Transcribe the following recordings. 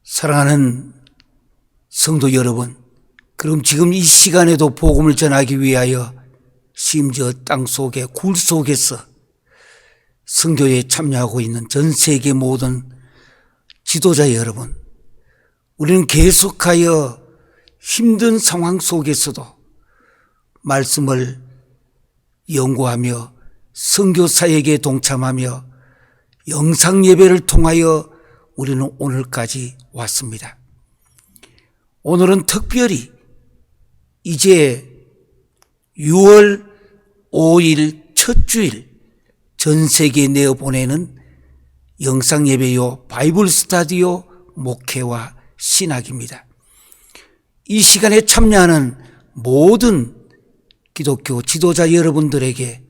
사랑하는 성도 여러분, 그럼 지금 이 시간에도 복음을 전하기 위하여 심지어 땅속에 굴 속에서 선교에 참여하고 있는 전 세계 모든 지도자 여러분, 우리는 계속하여 힘든 상황 속에서도 말씀을 연구하며 선교사에게 동참하며 영상 예배를 통하여 우리는 오늘까지 왔습니다. 오늘은 특별히 이제 6월 5일 첫 주일 전 세계에 내어보내는 영상 예배요 바이블 스터디요 목회와 신학입니다. 이 시간에 참여하는 모든 기독교 지도자 여러분들에게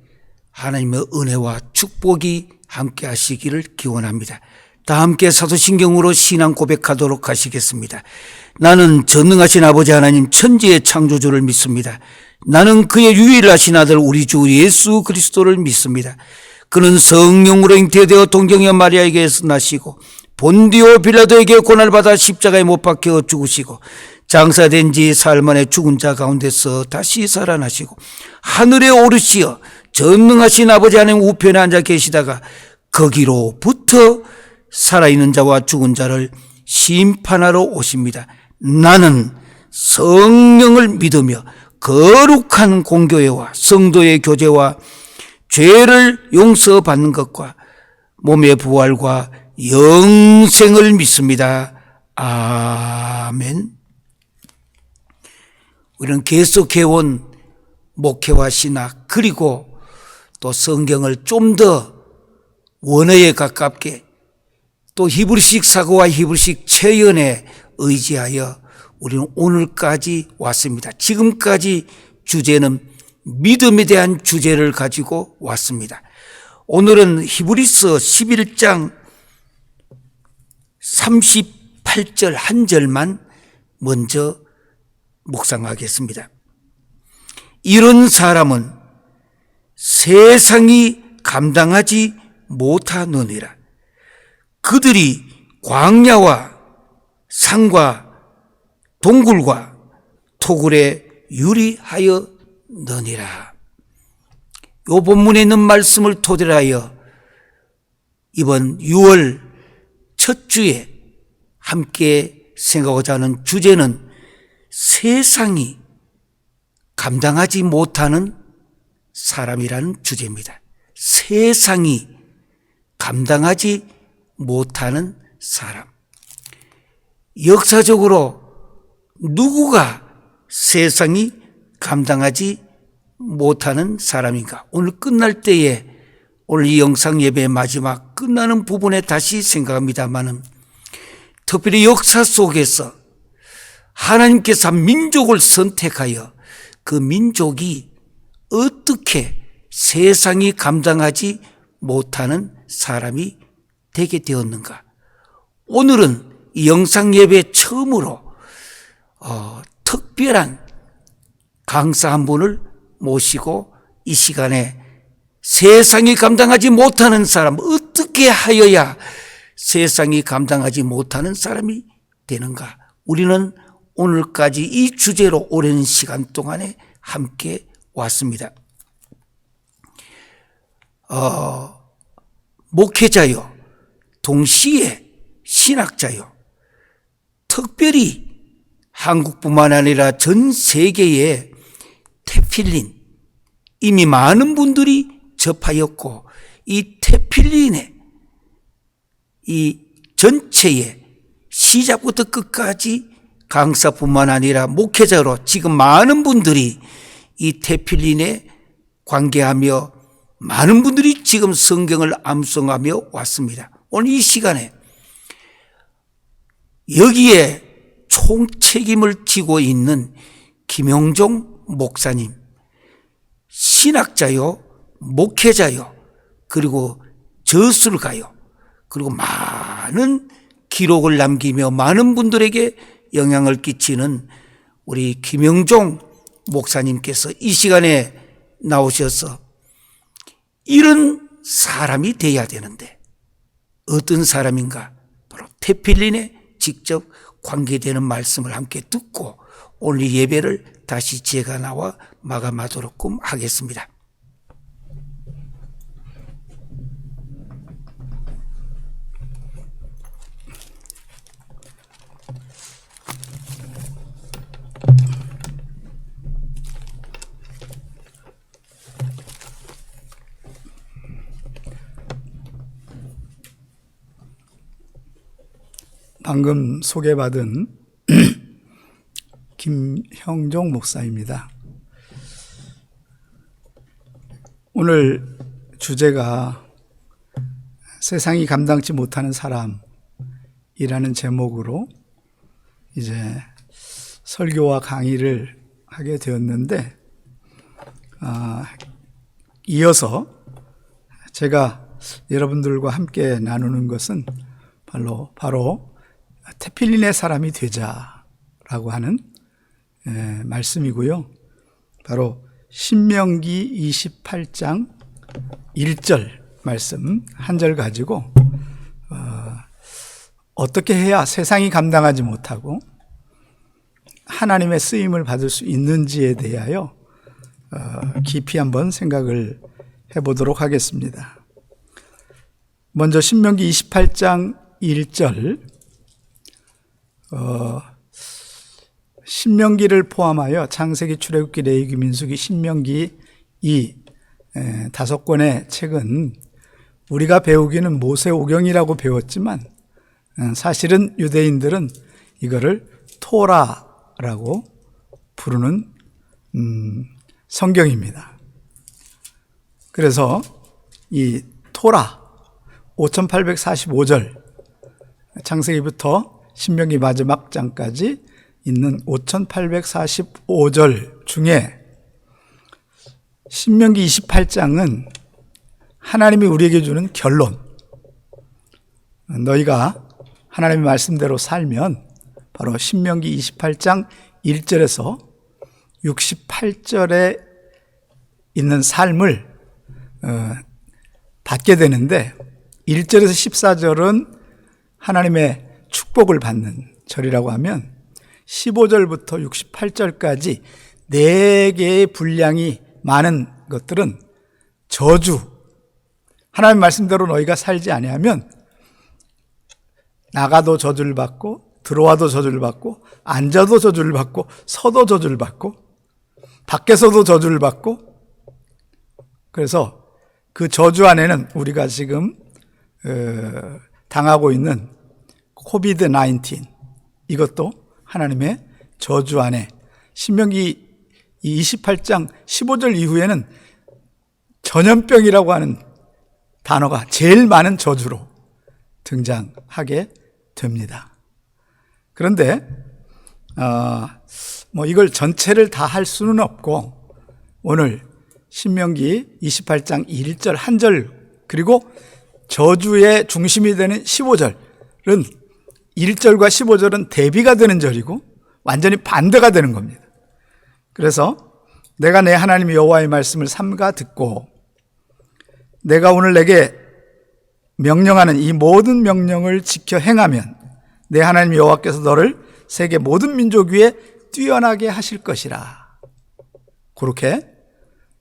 하나님의 은혜와 축복이 함께 하시기를 기원합니다. 다 함께 사도신경으로 신앙 고백하도록 하시겠습니다. 나는 전능하신 아버지 하나님 천지의 창조주를 믿습니다. 나는 그의 유일하신 아들 우리 주 예수 그리스도를 믿습니다. 그는 성령으로 잉태되어 동정녀 마리아에게서 나시고 본디오 빌라도에게 고난받아 십자가에 못 박혀 죽으시고 장사된 지 사흘 만에 죽은 자 가운데서 다시 살아나시고 하늘에 오르시어 전능하신 아버지 하나님 우편에 앉아 계시다가 거기로부터 살아있는 자와 죽은 자를 심판하러 오십니다. 나는 성령을 믿으며 거룩한 공교회와 성도의 교제와 죄를 용서받는 것과 몸의 부활과 영생을 믿습니다. 아멘. 우리는 계속해온 목회와 신학 그리고 또 성경을 좀 더 원어에 가깝게 또 히브리식 사고와 히브리식 체연에 의지하여 우리는 오늘까지 왔습니다. 지금까지 주제는 믿음에 대한 주제를 가지고 왔습니다. 오늘은 히브리서 11장 38절 한 절만 먼저 묵상하겠습니다. 이런 사람은 세상이 감당하지 못하느니라. 그들이 광야와 산과 동굴과 토굴에 유리하였느니라. 이 본문에 있는 말씀을 토대로 하여 이번 6월 첫 주에 함께 생각하고자 하는 주제는 세상이 감당하지 못하는 사람이라는 주제입니다. 세상이 감당하지 못하는 사람. 역사적으로 누구가 세상이 감당하지 못하는 사람인가? 오늘 끝날 때에 오늘 이 영상 예배의 마지막 끝나는 부분에 다시 생각합니다만은 특별히 역사 속에서 하나님께서 한 민족을 선택하여 그 민족이 어떻게 세상이 감당하지 못하는 사람이 되게 되었는가? 오늘은 이 영상 예배 처음으로 특별한 강사 한 분을 모시고 이 시간에 세상이 감당하지 못하는 사람, 어떻게 하여야 세상이 감당하지 못하는 사람이 되는가? 우리는 오늘까지 이 주제로 오랜 시간 동안에 함께 왔습니다. 목회자요, 동시에 신학자요, 특별히 한국뿐만 아니라 전 세계에 테필린 이미 많은 분들이 접하였고 이 테필린의 이 전체의 시작부터 끝까지 강사뿐만 아니라 목회자로 지금 많은 분들이 이 테필린에 관계하며 많은 분들이 지금 성경을 암송하며 왔습니다. 오늘 이 시간에 여기에 총책임을 지고 있는 김용종 목사님, 신학자요, 목회자요, 그리고 저수를 가요. 그리고 많은 기록을 남기며 많은 분들에게 영향을 끼치는 우리 김영종 목사님께서 이 시간에 나오셔서 이런 사람이 돼야 되는데 어떤 사람인가? 바로 테필린에 직접 관계되는 말씀을 함께 듣고 오늘 예배를 다시 제가 나와 마감하도록 하겠습니다. 방금 소개받은 김형종 목사입니다. 오늘 주제가 세상이 감당치 못하는 사람이라는 제목으로 이제 설교와 강의를 하게 되었는데, 이어서 제가 여러분들과 함께 나누는 것은 바로 테필린의 사람이 되자라고 하는 말씀이고요. 바로 신명기 28장 1절 말씀 한 절 가지고 어떻게 해야 세상이 감당하지 못하고 하나님의 쓰임을 받을 수 있는지에 대하여 깊이 한번 생각을 해보도록 하겠습니다. 먼저 신명기 28장 1절, 신명기를 포함하여 창세기, 출애굽기, 레위기, 민수기, 신명기 이 5권의 책은 우리가 배우기는 모세오경이라고 배웠지만 사실은 유대인들은 이거를 토라라고 부르는 성경입니다. 그래서 이 토라 5845절, 창세기부터 신명기 마지막 장까지 있는 5845절 중에 신명기 28장은 하나님이 우리에게 주는 결론, 너희가 하나님의 말씀대로 살면 바로 신명기 28장 1절에서 68절에 있는 삶을 받게 되는데, 1절에서 14절은 하나님의 축복을 받는 절이라고 하면 15절부터 68절까지 4개의 분량이 많은 것들은 저주, 하나님 말씀대로 너희가 살지 아니하면 나가도 저주를 받고 들어와도 저주를 받고 앉아도 저주를 받고 서도 저주를 받고 밖에서도 저주를 받고, 그래서 그 저주 안에는 우리가 지금 당하고 있는 코비드-19, 이것도 하나님의 저주 안에, 신명기 28장 15절 이후에는 전염병이라고 하는 단어가 제일 많은 저주로 등장하게 됩니다. 그런데 이걸 전체를 다 할 수는 없고, 오늘 신명기 28장 1절 한 절, 그리고 저주의 중심이 되는 15절은 1절과 15절은 대비가 되는 절이고 완전히 반대가 되는 겁니다. 그래서 내가 내 하나님 여호와의 말씀을 삼가 듣고 내가 오늘 내게 명령하는 이 모든 명령을 지켜 행하면 내 하나님 여호와께서 너를 세계 모든 민족 위에 뛰어나게 하실 것이라. 그렇게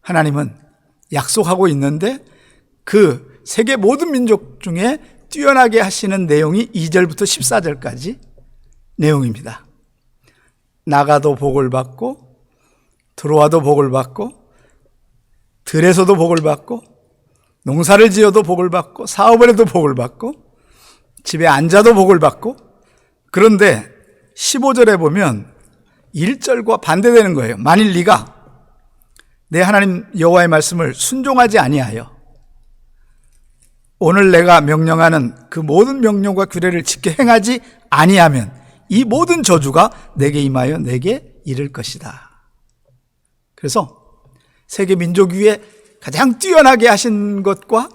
하나님은 약속하고 있는데 그 세계 모든 민족 중에 뛰어나게 하시는 내용이 2절부터 14절까지 내용입니다. 나가도 복을 받고 들어와도 복을 받고 들에서도 복을 받고 농사를 지어도 복을 받고 사업을 해도 복을 받고 집에 앉아도 복을 받고, 그런데 15절에 보면 1절과 반대되는 거예요. 만일 네가 내 하나님 여호와의 말씀을 순종하지 아니하여 오늘 내가 명령하는 그 모든 명령과 규례를 지켜 행하지 아니하면 이 모든 저주가 내게 임하여 내게 이를 것이다. 그래서 세계 민족 위에 가장 뛰어나게 하신 것과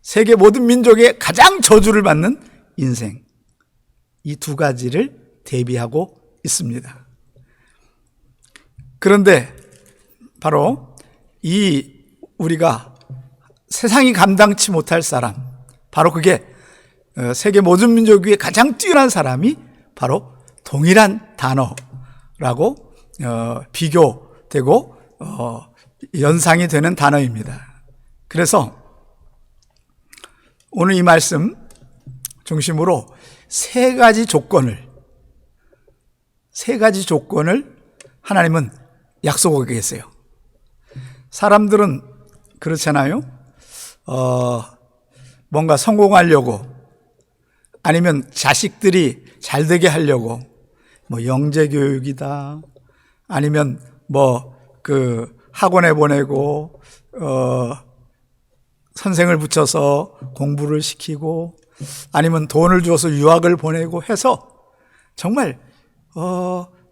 세계 모든 민족의 가장 저주를 받는 인생, 이 두 가지를 대비하고 있습니다. 그런데 바로 이 우리가 세상이 감당치 못할 사람, 바로 그게 세계 모든 민족 위에 가장 뛰어난 사람이 바로 동일한 단어라고 비교되고 연상이 되는 단어입니다. 그래서 오늘 이 말씀 중심으로 세 가지 조건을 하나님은 약속하고 계세요. 사람들은 그렇잖아요. 뭔가 성공하려고, 아니면 자식들이 잘 되게 하려고, 뭐 영재 교육이다, 아니면 뭐 그 학원에 보내고 선생을 붙여서 공부를 시키고, 아니면 돈을 주어서 유학을 보내고 해서 정말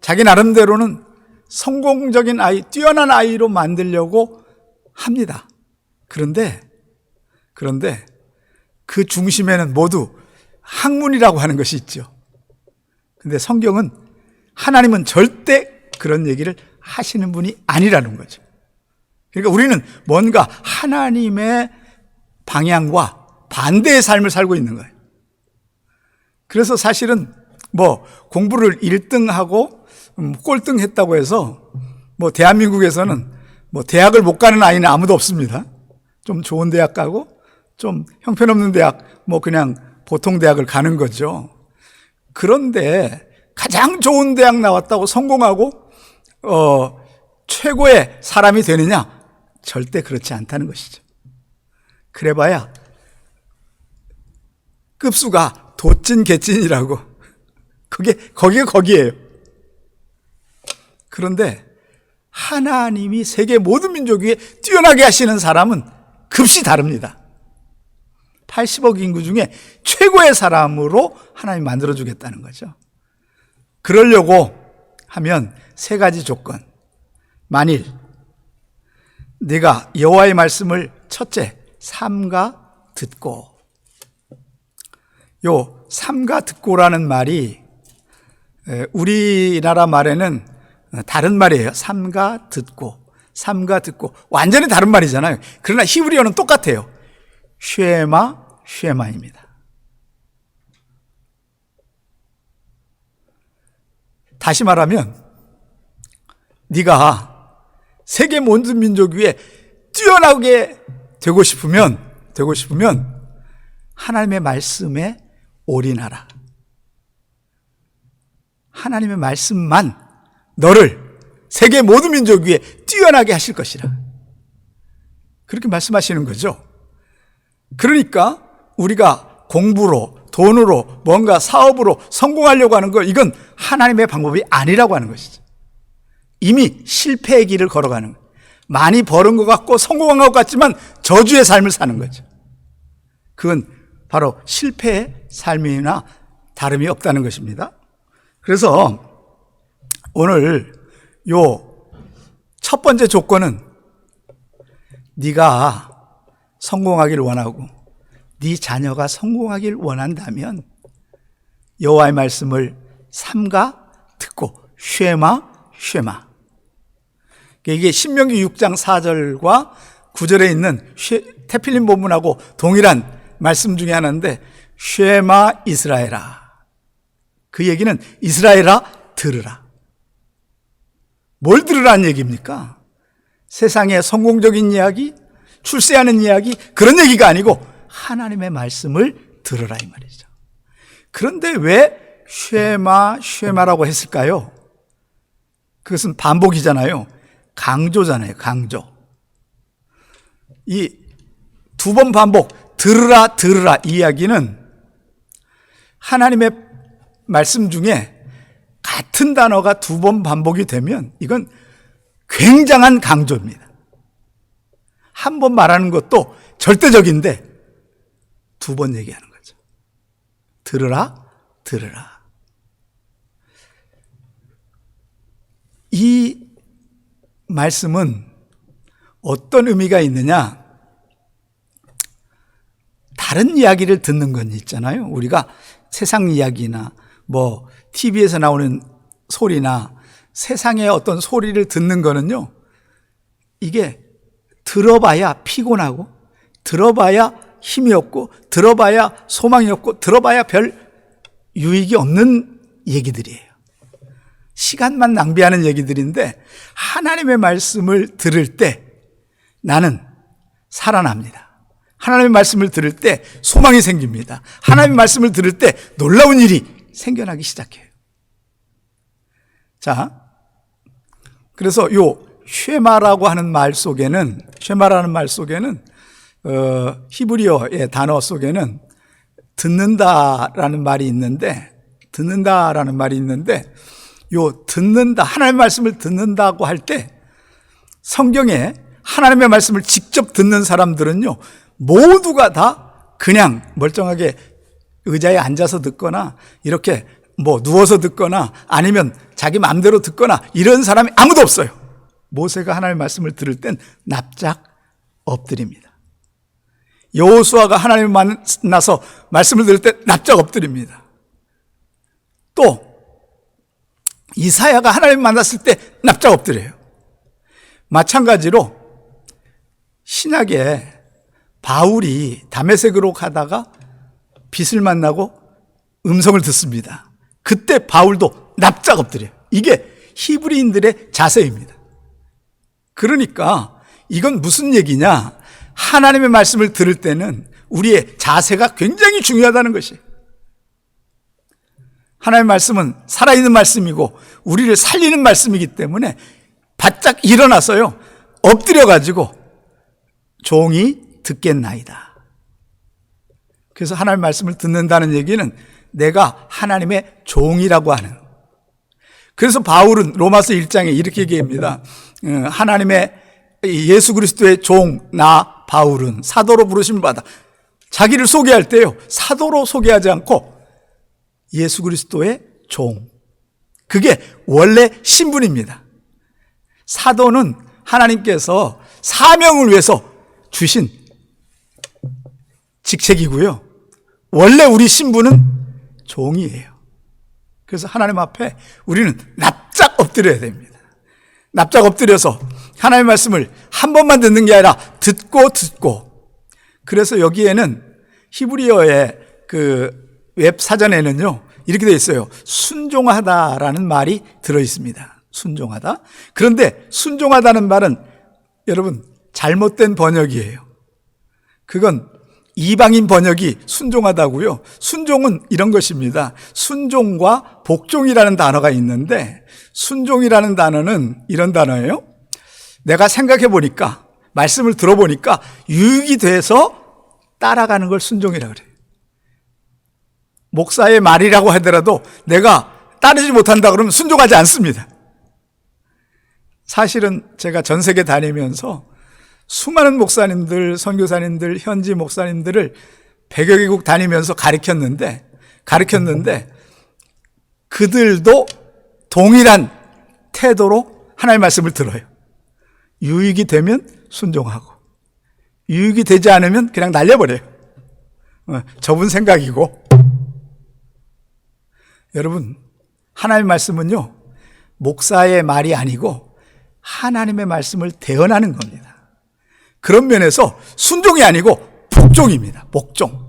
자기 나름대로는 성공적인 아이, 뛰어난 아이로 만들려고 합니다. 그런데 그 중심에는 모두 학문이라고 하는 것이 있죠. 근데 성경은, 하나님은 절대 그런 얘기를 하시는 분이 아니라는 거죠. 그러니까 우리는 뭔가 하나님의 방향과 반대의 삶을 살고 있는 거예요. 그래서 사실은 뭐 공부를 1등하고 꼴등했다고 해서 뭐 대한민국에서는 뭐 대학을 못 가는 아이는 아무도 없습니다. 좀 좋은 대학 가고 좀 형편없는 대학, 뭐 그냥 보통 대학을 가는 거죠. 그런데 가장 좋은 대학 나왔다고 성공하고 최고의 사람이 되느냐? 절대 그렇지 않다는 것이죠. 그래봐야 급수가 도찐 개찐이라고, 거기에요. 그런데 하나님이 세계 모든 민족 위에 뛰어나게 하시는 사람은 급시 다릅니다. 80억 인구 중에 최고의 사람으로 하나님이 만들어주겠다는 거죠. 그러려고 하면 세 가지 조건. 만일 네가 여호와의 말씀을 첫째 삼가 듣고, 요 삼가 듣고라는 말이 우리나라 말에는 다른 말이에요. 삼가 듣고 완전히 다른 말이잖아요. 그러나 히브리어는 똑같아요. 쉐마입니다. 다시 말하면 네가 세계 모든 민족 위에 뛰어나게 되고 싶으면 하나님의 말씀에 올인하라. 하나님의 말씀만 너를 세계 모든 민족 위에 뛰어나게 하실 것이라. 그렇게 말씀하시는 거죠. 그러니까 우리가 공부로, 돈으로, 뭔가 사업으로 성공하려고 하는 거, 이건 하나님의 방법이 아니라고 하는 것이죠. 이미 실패의 길을 걸어가는 거예요. 많이 벌은 것 같고 성공한 것 같지만 저주의 삶을 사는 거죠. 그건 바로 실패의 삶이나 다름이 없다는 것입니다. 그래서 오늘 요 첫 번째 조건은, 네가 성공하길 원하고 네 자녀가 성공하길 원한다면 여호와의 말씀을 삼가 듣고 쉐마. 이게 신명기 6장 4절과 9절에 있는 테필림 본문하고 동일한 말씀 중에 하나인데, 쉐마 이스라엘아. 그 얘기는 이스라엘아 들으라. 뭘 들으라는 얘기입니까? 세상의 성공적인 이야기, 출세하는 이야기, 그런 얘기가 아니고 하나님의 말씀을 들으라 이 말이죠. 그런데 왜 쉐마라고 했을까요? 그것은 반복이잖아요. 강조잖아요. 강조. 이 두 번 반복, 들으라 이 이야기는 하나님의 말씀 중에 같은 단어가 두 번 반복이 되면 이건 굉장한 강조입니다. 한 번 말하는 것도 절대적인데 두 번 얘기하는 거죠. 들으라. 이 말씀은 어떤 의미가 있느냐? 다른 이야기를 듣는 건 있잖아요. 우리가 세상 이야기나 뭐 TV에서 나오는 소리나 세상의 어떤 소리를 듣는 거는요, 이게 들어봐야 피곤하고, 들어봐야 힘이 없고, 들어봐야 소망이 없고, 들어봐야 별 유익이 없는 얘기들이에요. 시간만 낭비하는 얘기들인데, 하나님의 말씀을 들을 때 나는 살아납니다. 하나님의 말씀을 들을 때 소망이 생깁니다. 하나님의 말씀을 들을 때 놀라운 일이 생겨나기 시작해요. 자, 그래서 요 쉐마라고 하는 말 속에는, 쉐마라는 말 속에는 히브리어의 단어 속에는 듣는다라는 말이 있는데, 요 듣는다, 하나님의 말씀을 듣는다고 할 때 성경에 하나님의 말씀을 직접 듣는 사람들은요, 모두가 다 그냥 멀쩡하게 의자에 앉아서 듣거나 이렇게 뭐 누워서 듣거나 아니면 자기 마음대로 듣거나 이런 사람이 아무도 없어요. 모세가 하나님의 말씀을 들을 땐 납작 엎드립니다. 여호수아가 하나님을 만나서 말씀을 들을 때 납작 엎드립니다. 또 이사야가 하나님을 만났을 때 납작 엎드려요. 마찬가지로 신약에 바울이 다메섹으로 가다가 빛을 만나고 음성을 듣습니다. 그때 바울도 납작 엎드려요. 이게 히브리인들의 자세입니다. 그러니까 이건 무슨 얘기냐? 하나님의 말씀을 들을 때는 우리의 자세가 굉장히 중요하다는 것이에요. 하나님의 말씀은 살아있는 말씀이고 우리를 살리는 말씀이기 때문에 바짝 일어나서요, 엎드려가지고 종이 듣겠나이다. 그래서 하나님의 말씀을 듣는다는 얘기는 내가 하나님의 종이라고 하는. 그래서 바울은 로마서 1장에 이렇게 얘기합니다. 하나님의 예수 그리스도의 종, 나 바울은 사도로 부르심을 받아. 자기를 소개할 때요, 사도로 소개하지 않고 예수 그리스도의 종. 그게 원래 신분입니다. 사도는 하나님께서 사명을 위해서 주신 직책이고요, 원래 우리 신분은 종이에요. 그래서 하나님 앞에 우리는 납작 엎드려야 됩니다. 납작 엎드려서 하나님의 말씀을 한 번만 듣는 게 아니라 듣고. 그래서 여기에는 히브리어의 그 웹사전에는요, 이렇게 되어 있어요. 순종하다라는 말이 들어 있습니다. 순종하다. 그런데 순종하다는 말은 여러분 잘못된 번역이에요. 그건 이방인 번역이 순종하다고요. 순종은 이런 것입니다. 순종과 복종이라는 단어가 있는데, 순종이라는 단어는 이런 단어예요. 내가 생각해 보니까, 말씀을 들어보니까 유익이 돼서 따라가는 걸 순종이라고 그래요. 목사의 말이라고 하더라도 내가 따르지 못한다 그러면 순종하지 않습니다. 사실은 제가 전 세계 다니면서 수많은 목사님들, 선교사님들, 현지 목사님들을 100여 개국 다니면서 가르쳤는데 그들도 동일한 태도로 하나님의 말씀을 들어요. 유익이 되면 순종하고, 유익이 되지 않으면 그냥 날려버려요. 저분 생각이고. 여러분, 하나님의 말씀은요, 목사의 말이 아니고 하나님의 말씀을 대언하는 겁니다. 그런 면에서 순종이 아니고 복종입니다. 복종.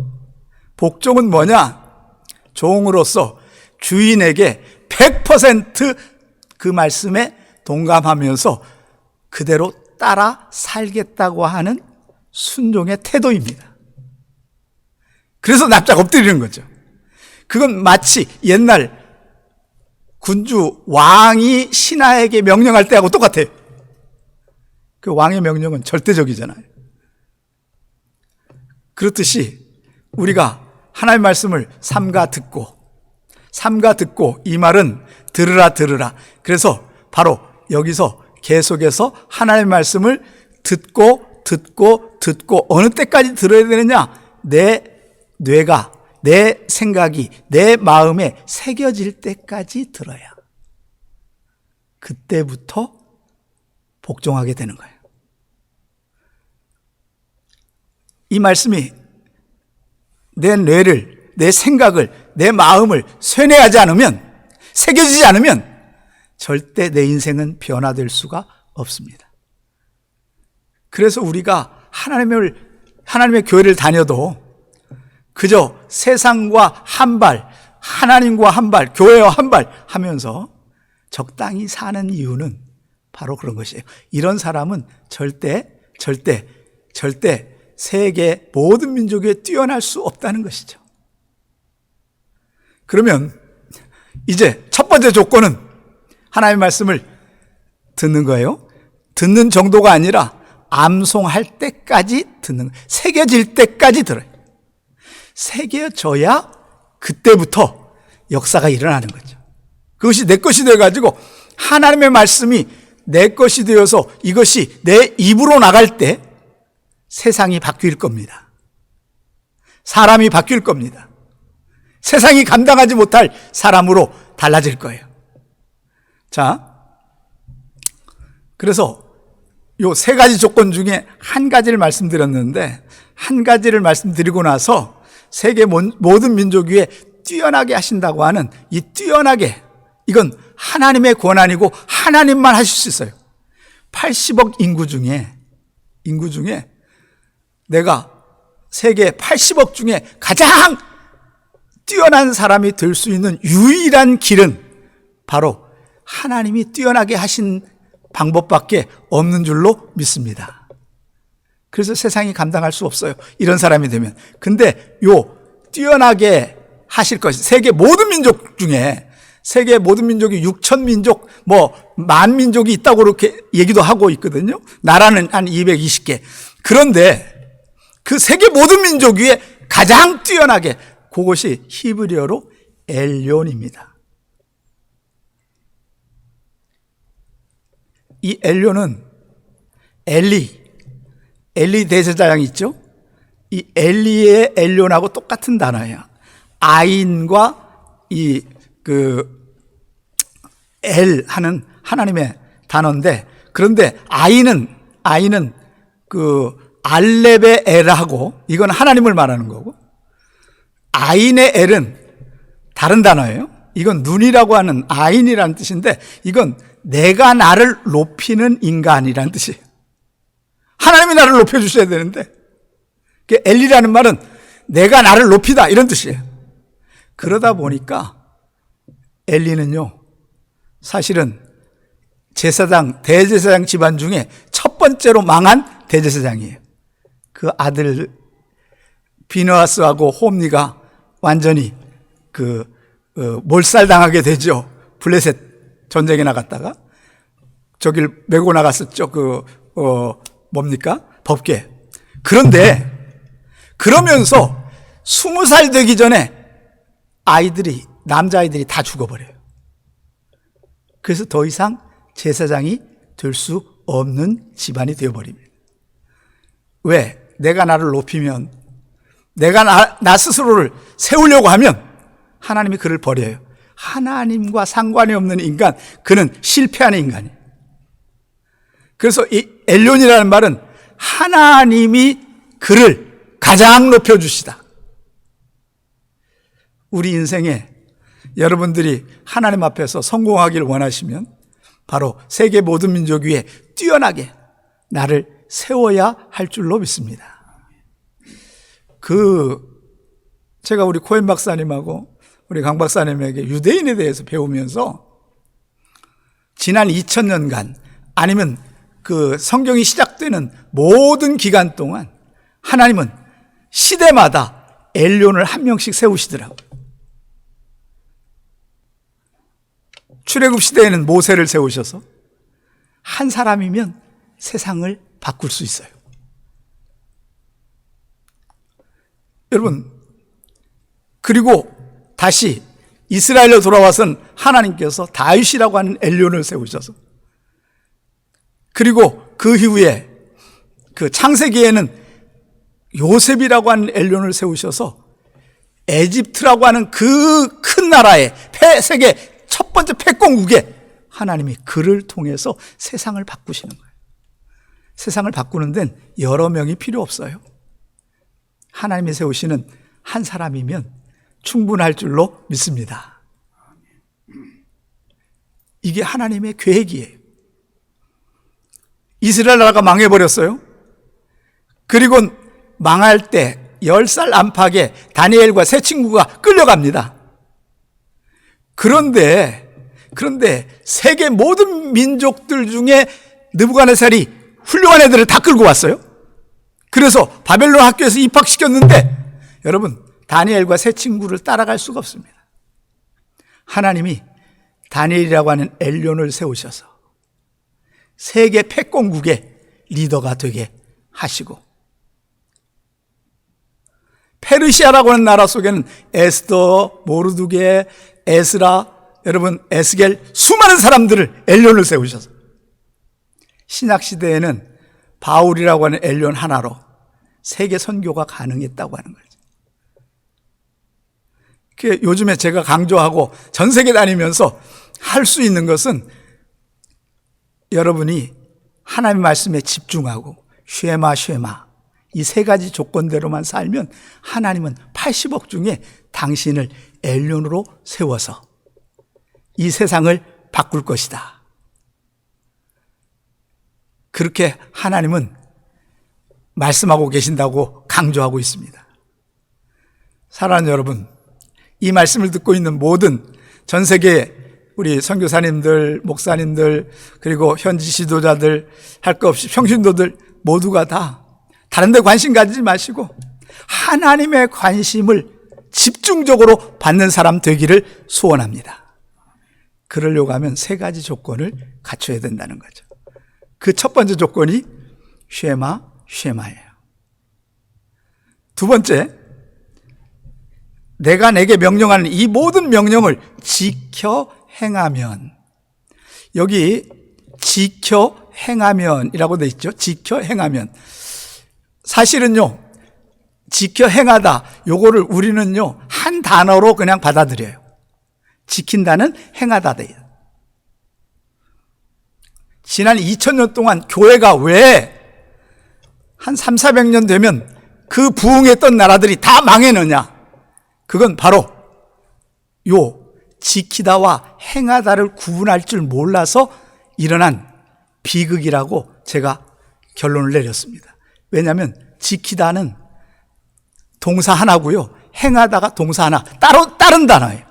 복종은 뭐냐? 종으로서 주인에게 100% 그 말씀에 동감하면서 그대로 따라 살겠다고 하는 순종의 태도입니다. 그래서 납작 엎드리는 거죠. 그건 마치 옛날 군주 왕이 신하에게 명령할 때하고 똑같아요. 그 왕의 명령은 절대적이잖아요. 그렇듯이 우리가 하나님의 말씀을 삼가 듣고 이 말은 들으라. 그래서 바로 여기서 계속해서 하나님의 말씀을 듣고 어느 때까지 들어야 되느냐? 내 뇌가, 내 생각이, 내 마음에 새겨질 때까지 들어야 그때부터 복종하게 되는 거예요. 이 말씀이 내 뇌를, 내 생각을, 내 마음을 쇠뇌하지 않으면, 새겨지지 않으면 절대 내 인생은 변화될 수가 없습니다. 그래서 우리가 하나님의 교회를 다녀도 그저 세상과 한 발, 하나님과 한 발, 교회와 한 발 하면서 적당히 사는 이유는 바로 그런 것이에요. 이런 사람은 절대 세계 모든 민족에 뛰어날 수 없다는 것이죠. 그러면 이제 첫 번째 조건은 하나님의 말씀을 듣는 거예요. 듣는 정도가 아니라 암송할 때까지 듣는 거예요. 새겨질 때까지 들어요. 새겨져야 그때부터 역사가 일어나는 거죠. 그것이 내 것이 되어가지고 하나님의 말씀이 내 것이 되어서 이것이 내 입으로 나갈 때 세상이 바뀔 겁니다. 사람이 바뀔 겁니다. 세상이 감당하지 못할 사람으로 달라질 거예요. 자, 그래서 요 세 가지 조건 중에 한 가지를 말씀드렸는데, 한 가지를 말씀드리고 나서 세계 모든 민족 위에 뛰어나게 하신다고 하는 이 뛰어나게, 이건 하나님의 권한이고 하나님만 하실 수 있어요. 80억 인구 중에 내가 세계 80억 중에 가장 뛰어난 사람이 될 수 있는 유일한 길은 바로 하나님이 뛰어나게 하신 방법밖에 없는 줄로 믿습니다. 그래서 세상이 감당할 수 없어요. 이런 사람이 되면. 근데 요 뛰어나게 하실 것이 세계 모든 민족 중에, 세계 모든 민족이 6천 민족, 만 민족이 있다고 그렇게 얘기도 하고 있거든요. 나라는 한 220개. 그런데 그 세계 모든 민족 위에 가장 뛰어나게, 그것이 히브리어로 엘론입니다. 이 엘론은 엘리 대제사장 있죠? 이 엘리의 엘론하고 똑같은 단어예요. 아인과 엘 하는 하나님의 단어인데, 그런데 아인은 알렙의 엘하고, 이건 하나님을 말하는 거고, 아인의 엘은 다른 단어예요. 이건 눈이라고 하는 아인이라는 뜻인데, 이건 내가 나를 높이는 인간이라는 뜻이에요. 하나님이 나를 높여주셔야 되는데, 엘리라는 말은 내가 나를 높이다, 이런 뜻이에요. 그러다 보니까 엘리는요, 사실은 대제사장 집안 중에 첫 번째로 망한 대제사장이에요. 그 아들 비느하스하고 홈니가 완전히 몰살당하게 되죠. 블레셋 전쟁에 나갔다가 저길 메고 나갔었죠. 법궤. 그런데 그러면서 20살 되기 전에 남자아이들이 다 죽어버려요. 그래서 더 이상 제사장이 될 수 없는 집안이 되어버립니다. 왜? 내가 나를 높이면, 내가 나 스스로를 세우려고 하면 하나님이 그를 버려요. 하나님과 상관이 없는 인간, 그는 실패하는 인간이에요. 그래서 이 엘론이라는 말은 하나님이 그를 가장 높여주시다. 우리 인생에 여러분들이 하나님 앞에서 성공하기를 원하시면 바로 세계 모든 민족 위에 뛰어나게 나를 세워야 할 줄로 믿습니다. 제가 우리 코엔 박사님하고 우리 강 박사님에게 유대인에 대해서 배우면서 지난 2000년간, 아니면 성경이 시작되는 모든 기간 동안 하나님은 시대마다 엘론을 한 명씩 세우시더라고요. 출애굽 시대에는 모세를 세우셔서 한 사람이면 세상을 바꿀 수 있어요. 여러분, 그리고 다시 이스라엘로 돌아와선 하나님께서 다윗이라고 하는 엘론을 세우셔서, 그리고 그 이후에 창세기에는 요셉이라고 하는 엘론을 세우셔서 에집트라고 하는 그 큰 나라의 세계 첫 번째 패권국에 하나님이 그를 통해서 세상을 바꾸시는 거예요. 세상을 바꾸는 데는 여러 명이 필요 없어요. 하나님이 세우시는 한 사람이면 충분할 줄로 믿습니다. 이게 하나님의 계획이에요. 이스라엘 나라가 망해버렸어요. 그리고 망할 때 10살 안팎의 다니엘과 세 친구가 끌려갑니다. 그런데 세계 모든 민족들 중에 느부갓네살이 훌륭한 애들을 다 끌고 왔어요. 그래서 바벨론 학교에서 입학시켰는데 여러분, 다니엘과 세 친구를 따라갈 수가 없습니다. 하나님이 다니엘이라고 하는 엘론을 세우셔서 세계 패권국의 리더가 되게 하시고, 페르시아라고 하는 나라 속에는 에스더, 모르드게, 에스라, 여러분 에스겔, 수많은 사람들을 엘론을 세우셔서 신약시대에는 바울이라고 하는 엘론 하나로 세계 선교가 가능했다고 하는 거죠. 요즘에 제가 강조하고 전 세계 다니면서 할 수 있는 것은 여러분이 하나님의 말씀에 집중하고 쉐마 이 세 가지 조건대로만 살면 하나님은 80억 중에 당신을 엘론으로 세워서 이 세상을 바꿀 것이다. 그렇게 하나님은 말씀하고 계신다고 강조하고 있습니다. 사랑하는 여러분, 이 말씀을 듣고 있는 모든 전 세계 우리 선교사님들, 목사님들, 그리고 현지 지도자들, 할 것 없이 평신도들 모두가 다 다른 데 관심 가지지 마시고 하나님의 관심을 집중적으로 받는 사람 되기를 소원합니다. 그러려고 하면 세 가지 조건을 갖춰야 된다는 거죠. 그 첫 번째 조건이 쉐마예요. 두 번째, 내가 내게 명령하는 이 모든 명령을 지켜 행하면, 여기 지켜 행하면이라고 되어 있죠. 지켜 행하면. 사실은요, 지켜 행하다, 요거를 우리는요 한 단어로 그냥 받아들여요. 지킨다는 행하다 돼요. 지난 2000년 동안 교회가 왜 한 300~400년 되면 그 부흥했던 나라들이 다 망했느냐? 그건 바로 요 지키다와 행하다를 구분할 줄 몰라서 일어난 비극이라고 제가 결론을 내렸습니다. 왜냐하면 지키다는 동사 하나고요, 행하다가 동사 하나, 다른 단어예요.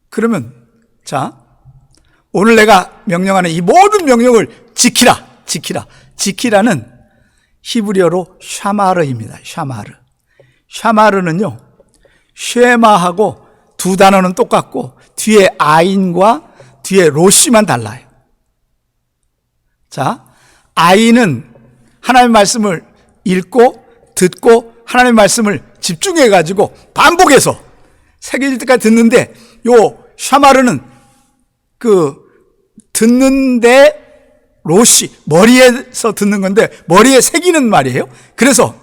그러면 자, 오늘 내가 명령하는 이 모든 명령을 지키라. 지키라는 히브리어로 샤마르입니다. 샤마르는요, 쉐마하고 두 단어는 똑같고 뒤에 아인과 뒤에 로시만 달라요. 자, 아인은 하나님의 말씀을 읽고 듣고 하나님의 말씀을 집중해 가지고 반복해서 새겨질 때까지 듣는데, 요 샤마르는 듣는데 로시, 머리에서 듣는 건데 머리에 새기는 말이에요. 그래서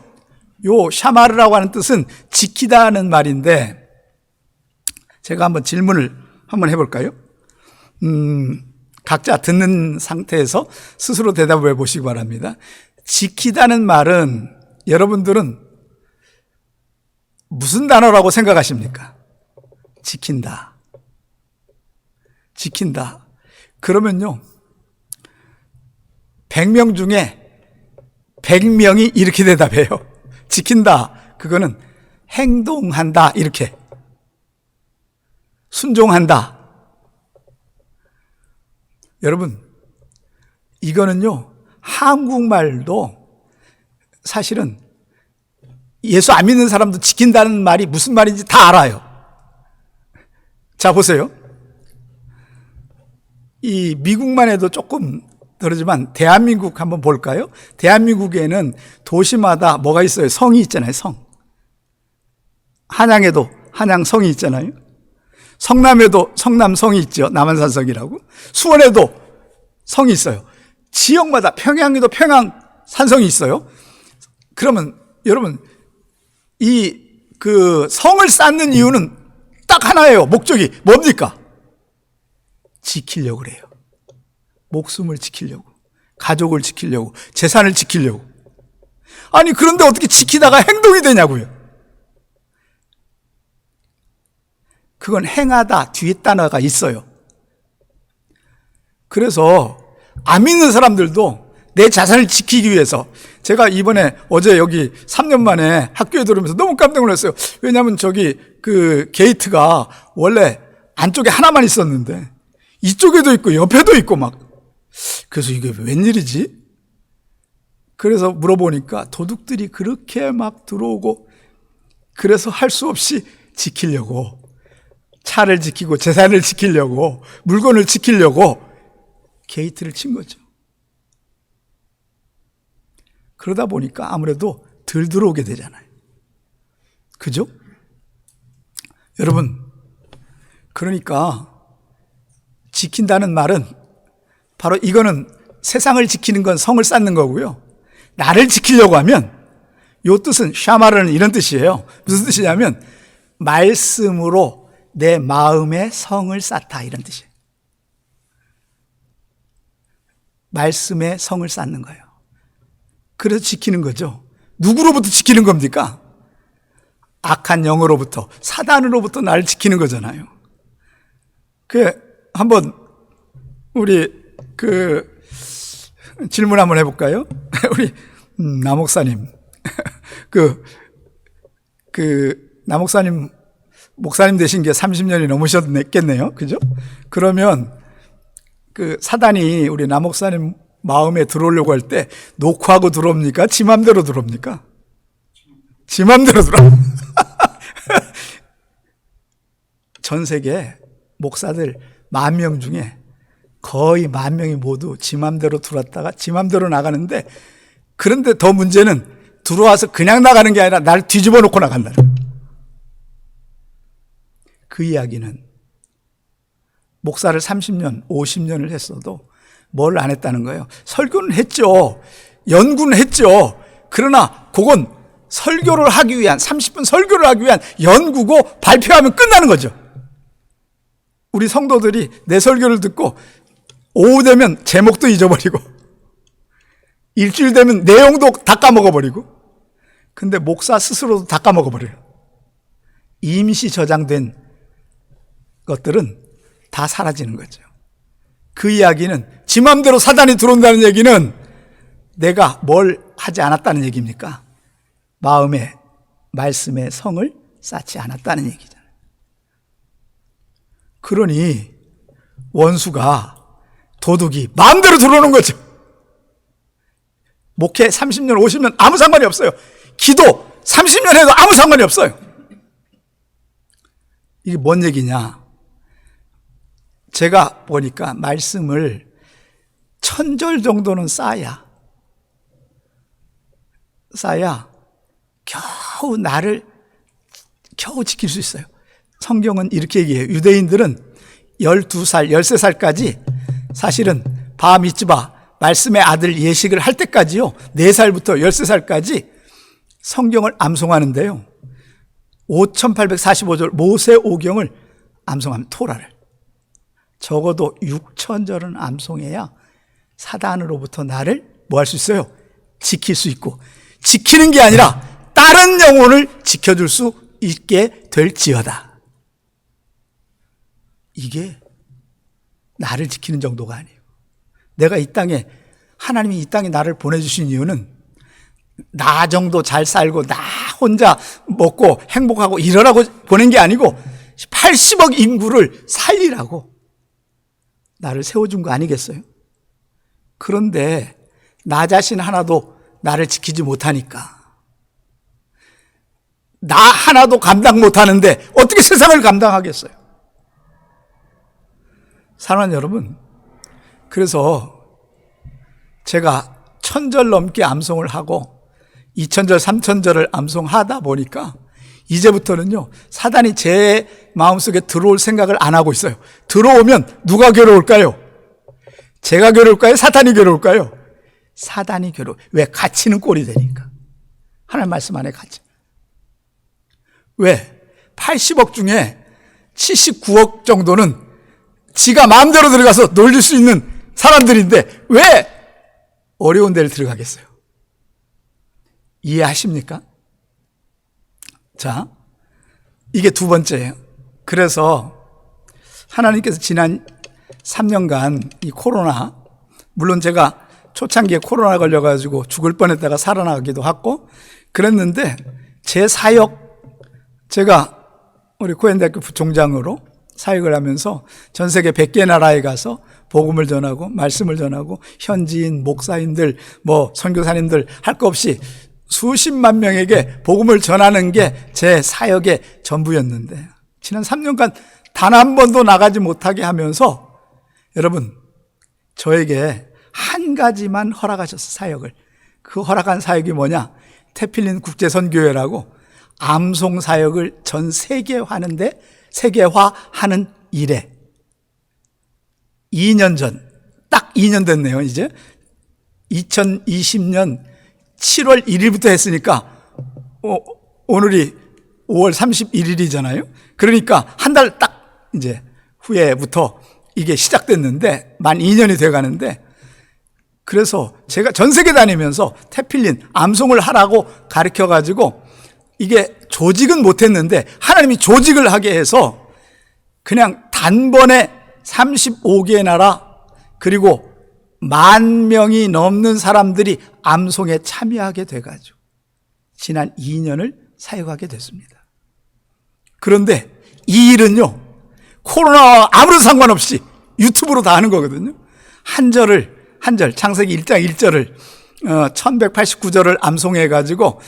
요 샤마르라고 하는 뜻은 지키다는 말인데, 제가 한번 질문을 한번 해볼까요? 각자 듣는 상태에서 스스로 대답을 해보시기 바랍니다. 지키다는 말은 여러분들은 무슨 단어라고 생각하십니까? 지킨다. 그러면요, 100명 중에 100명이 이렇게 대답해요. 지킨다, 그거는 행동한다, 이렇게. 순종한다. 여러분, 이거는요, 한국말도 사실은 예수 안 믿는 사람도 지킨다는 말이 무슨 말인지 다 알아요. 자, 보세요. 이 미국만 해도 조금 그러지만 대한민국 한번 볼까요? 대한민국에는 도시마다 뭐가 있어요? 성이 있잖아요. 성. 한양에도 한양성이 있잖아요. 성남에도 성남성이 있죠. 남한산성이라고. 수원에도 성이 있어요. 지역마다, 평양에도 평양산성이 있어요. 그러면 여러분, 성을 쌓는 이유는 딱 하나예요. 목적이 뭡니까? 지키려고 그래요. 목숨을 지키려고, 가족을 지키려고, 재산을 지키려고. 아니, 그런데 어떻게 지키다가 행동이 되냐고요. 그건 행하다 뒤에 단어가 있어요. 그래서 안 믿는 사람들도 내 자산을 지키기 위해서, 제가 이번에 어제 여기 3년 만에 학교에 들어오면서 너무 깜짝 놀랐어요. 왜냐하면 저기 그 게이트가 원래 안쪽에 하나만 있었는데 이쪽에도 있고 옆에도 있고 막, 그래서 이게 웬일이지? 그래서 물어보니까 도둑들이 그렇게 막 들어오고, 그래서 할 수 없이 지키려고, 차를 지키고 재산을 지키려고 물건을 지키려고 게이트를 친 거죠. 그러다 보니까 아무래도 덜 들어오게 되잖아요. 그죠? 여러분, 그러니까 지킨다는 말은 바로 이거는 세상을 지키는 건 성을 쌓는 거고요. 나를 지키려고 하면 요 뜻은 샤마르는 이런 뜻이에요. 무슨 뜻이냐면 말씀으로 내 마음의 성을 쌓다, 이런 뜻이에요. 말씀의 성을 쌓는 거예요. 그래서 지키는 거죠. 누구로부터 지키는 겁니까? 악한 영으로부터, 사단으로부터 나를 지키는 거잖아요. 한번 우리 질문 한번 해볼까요? 우리 남목사님, 남목사님 목사님 되신 게 30년이 넘으셨겠네요. 그죠? 그러면 사단이 우리 남목사님 마음에 들어오려고 할 때 노크하고 들어옵니까? 지 맘대로 들어옵니까? 지 맘대로 들어옵니다. 전 세계 목사들 10,000명 중에 거의 10,000명이 모두 지 맘대로 들어왔다가 지 맘대로 나가는데, 그런데 더 문제는 들어와서 그냥 나가는 게 아니라 날 뒤집어 놓고 나간다는 거예요. 그 이야기는 목사를 30년, 50년을 했어도 뭘 안 했다는 거예요. 설교는 했죠. 연구는 했죠. 그러나 그건 설교를 하기 위한, 30분 설교를 하기 위한 연구고 발표하면 끝나는 거죠. 우리 성도들이 내 설교를 듣고 오후 되면 제목도 잊어버리고 일주일 되면 내용도 다 까먹어버리고, 근데 목사 스스로도 다 까먹어버려요. 임시 저장된 것들은 다 사라지는 거죠. 그 이야기는 지 맘대로 사단이 들어온다는 얘기는 내가 뭘 하지 않았다는 얘기입니까? 마음에 말씀의 성을 쌓지 않았다는 얘기잖아요. 그러니 원수가, 도둑이 마음대로 들어오는 거죠. 목회 30년, 50년 아무 상관이 없어요. 기도 30년 해도 아무 상관이 없어요. 이게 뭔 얘기냐? 제가 보니까 말씀을 1000절 정도는 쌓아야 겨우 나를 겨우 지킬 수 있어요. 성경은 이렇게 얘기해요. 유대인들은 12살, 13살까지 사실은 바 미tz바, 말씀의 아들 예식을 할 때까지요, 4살부터 13살까지 성경을 암송하는데요, 5845절 모세 오경을 암송하면, 토라를 적어도 6000절은 암송해야 사단으로부터 나를 뭐 할 수 있어요? 지킬 수 있고, 지키는 게 아니라 다른 영혼을 지켜줄 수 있게 될지어다. 이게 나를 지키는 정도가 아니에요. 내가 이 땅에, 하나님이 이 땅에 나를 보내주신 이유는 나 정도 잘 살고 나 혼자 먹고 행복하고 이러라고 보낸 게 아니고 80억 인구를 살리라고 나를 세워준 거 아니겠어요? 그런데 나 자신 하나도 나를 지키지 못하니까, 나 하나도 감당 못하는데 어떻게 세상을 감당하겠어요? 사랑하는 여러분, 그래서 제가 1000절 넘게 암송을 하고 2000절, 3000절을 암송하다 보니까 이제부터는요, 사단이 제 마음속에 들어올 생각을 안 하고 있어요. 들어오면 누가 괴로울까요? 제가 괴로울까요? 사탄이 괴로울까요? 사단이 괴로워. 왜? 갇히는 꼴이 되니까. 하나님 말씀 안에 갇혀. 왜? 80억 중에 79억 정도는 지가 마음대로 들어가서 놀릴 수 있는 사람들인데 왜 어려운 데를 들어가겠어요? 이해하십니까? 자, 이게 두 번째예요. 그래서 하나님께서 지난 3년간 이 코로나, 물론 제가 초창기에 코로나 걸려가지고 죽을 뻔했다가 살아나기도 하고 그랬는데 제 사역, 제가 우리 코엔대학교 부총장으로 사역을 하면서 전 세계 100개 나라에 가서 복음을 전하고 말씀을 전하고 현지인, 목사님들, 선교사님들 할 거 없이 수십만 명에게 복음을 전하는 게 제 사역의 전부였는데 지난 3년간 단 한 번도 나가지 못하게 하면서 여러분 저에게 한 가지만 허락하셨어, 사역을. 그 허락한 사역이 뭐냐? 태필린 국제선교회라고 암송 사역을 전 세계화하는 일에 2년 전, 딱 2년 됐네요, 이제. 2020년 7월 1일부터 했으니까, 오늘이 5월 31일이잖아요. 그러니까 한 달 딱 이제 후에부터 이게 시작됐는데, 만 2년이 돼 가는데, 그래서 제가 전 세계 다니면서 태필린 암송을 하라고 가르쳐 가지고 이게 조직은 못했는데 하나님이 조직을 하게 해서 그냥 단번에 35개 나라 그리고 10,000명이 넘는 사람들이 암송에 참여하게 돼가지고 지난 2년을 사역하게 됐습니다. 그런데 이 일은요, 코로나와 아무런 상관없이 유튜브로 다 하는 거거든요. 한 절, 창세기 1장 1절을 1189절을 암송해가지고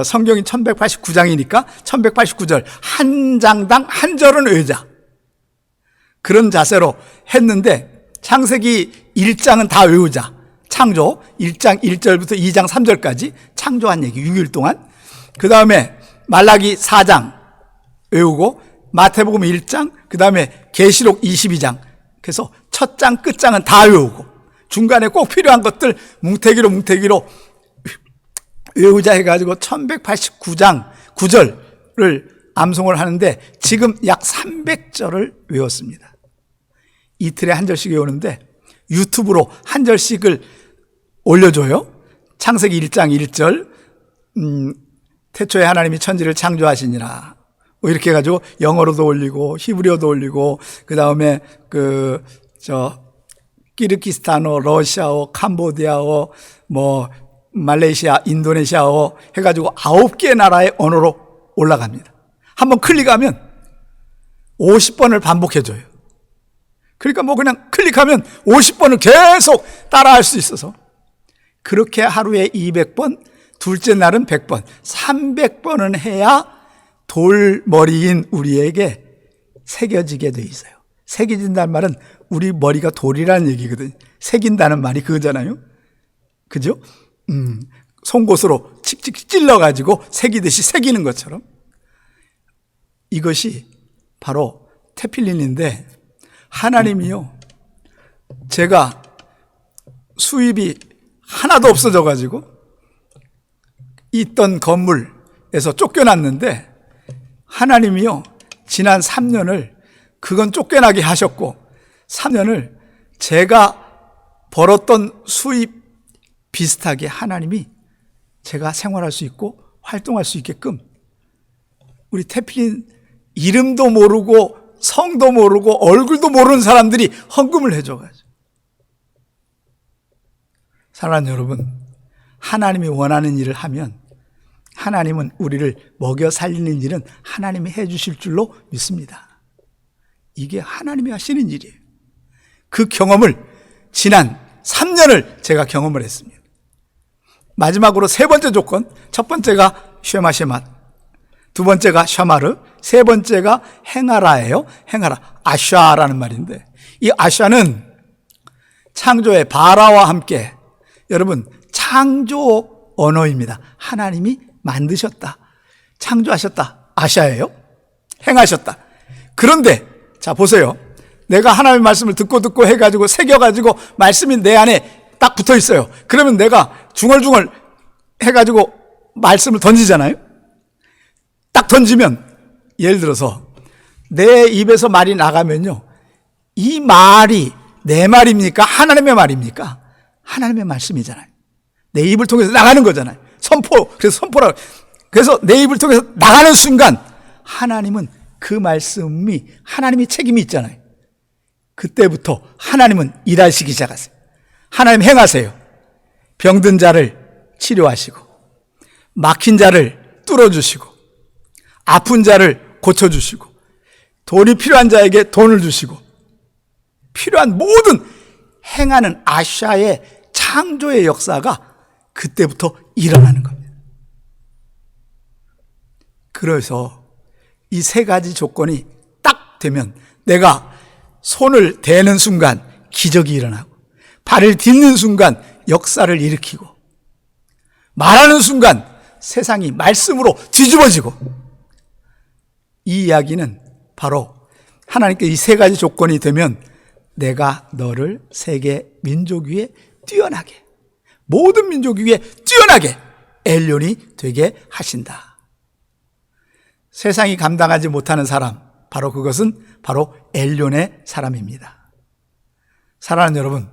성경이 1189장이니까 1189절 한 장당 한 절은 외우자, 그런 자세로 했는데 창세기 1장은 다 외우자, 창조 1장 1절부터 2장 3절까지 창조한 얘기 6일 동안. 그 다음에 말라기 4장 외우고 마태복음 1장, 그 다음에 계시록 22장, 그래서 첫 장 끝장은 다 외우고 중간에 꼭 필요한 것들 뭉태기로 외우자 해가지고 1189장 9절을 암송을 하는데 지금 약 300절을 외웠습니다. 이틀에 한 절씩 외우는데 유튜브로 한 절씩을 올려줘요. 창세기 1장 1절, 태초에 하나님이 천지를 창조하시니라, 이렇게 해가지고 영어로도 올리고 히브리어도 올리고, 그 다음에 키르기스탄어, 러시아어, 캄보디아어, 말레이시아, 인도네시아어 해가지고 9개 나라의 언어로 올라갑니다. 한번 클릭하면 50번을 반복해줘요. 그러니까 그냥 클릭하면 50번을 계속 따라할 수 있어서 그렇게 하루에 200번, 둘째 날은 100번, 300번은 해야 돌머리인 우리에게 새겨지게 돼 있어요. 새겨진다는 말은 우리 머리가 돌이라는 얘기거든요. 새긴다는 말이 그거잖아요. 그죠? 송곳으로 칙칙 찔러가지고 새기듯이 새기는 것처럼. 이것이 바로 태필린인데, 하나님이요, 제가 수입이 하나도 없어져가지고 있던 건물에서 쫓겨났는데 하나님이요, 지난 3년을 그건 쫓겨나게 하셨고 3년을 제가 벌었던 수입 비슷하게 하나님이 제가 생활할 수 있고 활동할 수 있게끔, 우리 태필린 이름도 모르고 성도 모르고 얼굴도 모르는 사람들이 헌금을 해줘가지고. 사랑하는 여러분, 하나님이 원하는 일을 하면 하나님은 우리를 먹여 살리는 일은 하나님이 해주실 줄로 믿습니다. 이게 하나님이 하시는 일이에요. 그 경험을 지난 3년을 제가 경험을 했습니다. 마지막으로 세 번째 조건, 첫 번째가 쉐마쉐맛, 두 번째가 샤마르, 세 번째가 행하라예요. 행하라, 아샤라는 말인데, 이 아샤는 창조의 바라와 함께, 여러분, 창조 언어입니다. 하나님이 만드셨다, 창조하셨다, 아샤예요. 행하셨다. 그런데 자 보세요, 내가 하나님의 말씀을 듣고 해가지고 새겨가지고 말씀이 내 안에 딱 붙어 있어요. 그러면 내가 중얼중얼 해가지고 말씀을 던지잖아요. 딱 던지면, 예를 들어서 내 입에서 말이 나가면요, 이 말이 내 말입니까? 하나님의 말입니까? 하나님의 말씀이잖아요. 내 입을 통해서 나가는 거잖아요. 선포라. 그래서 내 입을 통해서 나가는 순간 하나님은 그 말씀이 하나님의 책임이 있잖아요. 그때부터 하나님은 일하시기 시작하세요. 하나님 행하세요. 병든 자를 치료하시고, 막힌 자를 뚫어주시고, 아픈 자를 고쳐주시고, 돈이 필요한 자에게 돈을 주시고, 필요한 모든 행하는 아시아의 창조의 역사가 그때부터 일어나는 겁니다. 그래서 이 세 가지 조건이 딱 되면 내가 손을 대는 순간 기적이 일어나고, 발을 딛는 순간 역사를 일으키고, 말하는 순간 세상이 말씀으로 뒤집어지고, 이 이야기는 바로 하나님께 이 세 가지 조건이 되면 내가 너를 세계 민족 위에 뛰어나게, 모든 민족 위에 뛰어나게 엘리온이 되게 하신다. 세상이 감당하지 못하는 사람, 바로 그것은 바로 엘리온의 사람입니다. 사랑하는 여러분,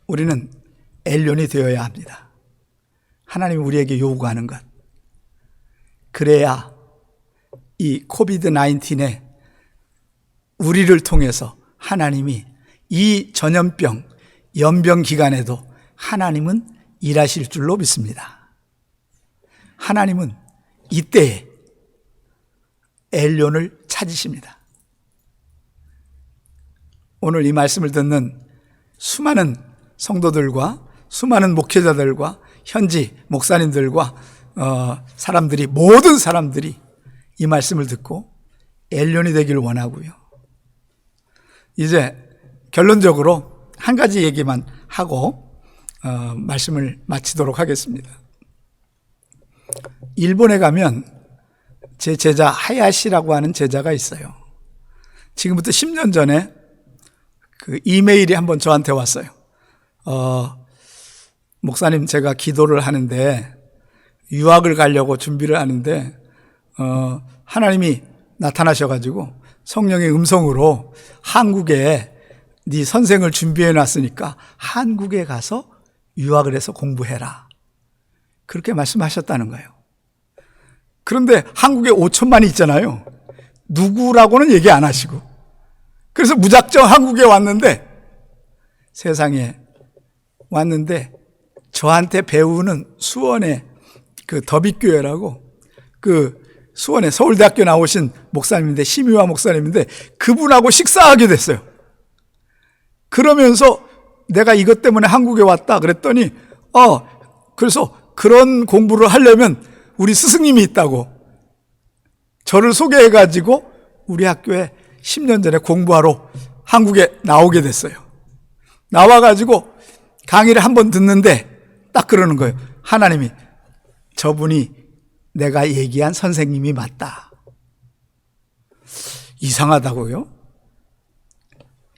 우리는 엘리온이 되어야 합니다. 하나님이 우리에게 요구하는 것. 그래야 이 코비드-19에 우리를 통해서 하나님이 이 전염병, 연병 기간에도 하나님은 일하실 줄로 믿습니다. 하나님은 이때에 엘리온을 찾으십니다. 오늘 이 말씀을 듣는 수많은 성도들과 수많은 목회자들과 현지 목사님들과 사람들이, 모든 사람들이 이 말씀을 듣고 엘리온이 되기를 원하고요. 이제 결론적으로 한 가지 얘기만 하고 말씀을 마치도록 하겠습니다. 일본에 가면 제 제자 하야시라고 하는 제자가 있어요. 지금부터 10년 전에 그 이메일이 한번 저한테 왔어요. 목사님, 제가 기도를 하는데 유학을 가려고 준비를 하는데 하나님이 나타나셔가지고 성령의 음성으로 한국에 네 선생을 준비해 놨으니까 한국에 가서 유학을 해서 공부해라, 그렇게 말씀하셨다는 거예요. 그런데 한국에 5천만이 있잖아요. 누구라고는 얘기 안 하시고, 그래서 무작정 한국에 왔는데, 세상에 왔는데 저한테 배우는 수원의 그 더빛교회라고, 그 수원에 서울대학교 나오신 목사님인데, 심유화 목사님인데, 그분하고 식사하게 됐어요. 그러면서 내가 이것 때문에 한국에 왔다 그랬더니 그래서 그런 공부를 하려면 우리 스승님이 있다고 저를 소개해가지고 우리 학교에 10년 전에 공부하러 한국에 나오게 됐어요. 나와가지고 강의를 한번 듣는데 딱 그러는 거예요. 하나님이, 저분이 내가 얘기한 선생님이 맞다. 이상하다고요?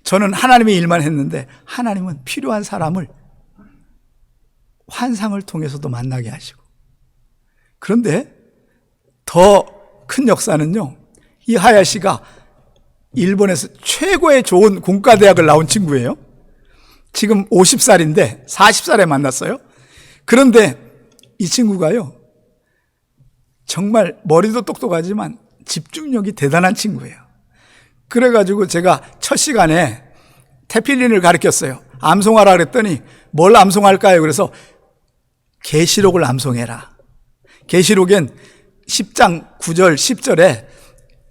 저는 하나님의 일만 했는데 하나님은 필요한 사람을 환상을 통해서도 만나게 하시고, 그런데 더 큰 역사는요, 이 하야시가 일본에서 최고의 좋은 공과대학을 나온 친구예요. 지금 50살인데 40살에 만났어요. 그런데 이 친구가요, 정말 머리도 똑똑하지만 집중력이 대단한 친구예요. 그래가지고 제가 첫 시간에 테필린을 가르쳤어요. 암송하라 그랬더니 뭘 암송할까요? 그래서 계시록을 암송해라. 계시록엔 10장 9절 10절에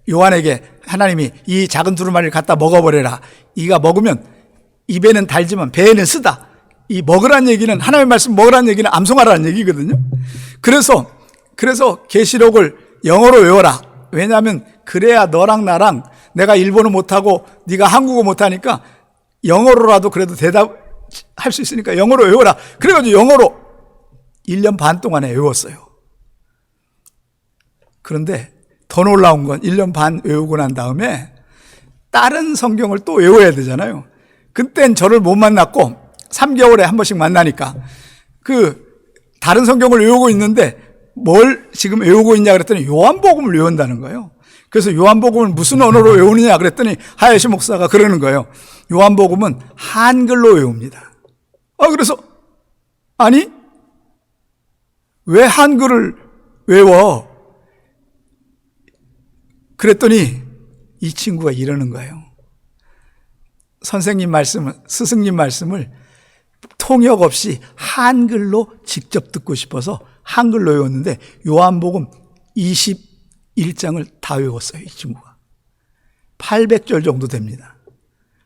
요한에게 하나님이 이 작은 두루마리를 갖다 먹어버려라. 이가 먹으면 입에는 달지만 배에는 쓰다. 이 먹으란 얘기는, 하나님의 말씀 먹으란 얘기는 암송하라는 얘기거든요. 그래서 계시록을 영어로 외워라. 왜냐하면 그래야 너랑 나랑, 내가 일본어 못하고 네가 한국어 못하니까 영어로라도 그래도 대답할 수 있으니까 영어로 외워라. 그래가지고 영어로 1년 반 동안에 외웠어요. 그런데 더 놀라운 건 1년 반 외우고 난 다음에 다른 성경을 또 외워야 되잖아요. 그땐 저를 못 만났고 3개월에 한 번씩 만나니까 그 다른 성경을 외우고 있는데 뭘 지금 외우고 있냐 그랬더니 요한복음을 외운다는 거예요. 그래서 요한복음을 무슨 언어로 외우느냐 그랬더니 하야시 목사가 그러는 거예요. 요한복음은 한글로 외웁니다. 그래서 아니 왜 한글을 외워? 그랬더니 이 친구가 이러는 거예요. 선생님 말씀을, 스승님 말씀을 통역 없이 한글로 직접 듣고 싶어서 한글로 외웠는데 요한복음 21장을 다 외웠어요, 이 친구가. 800절 정도 됩니다.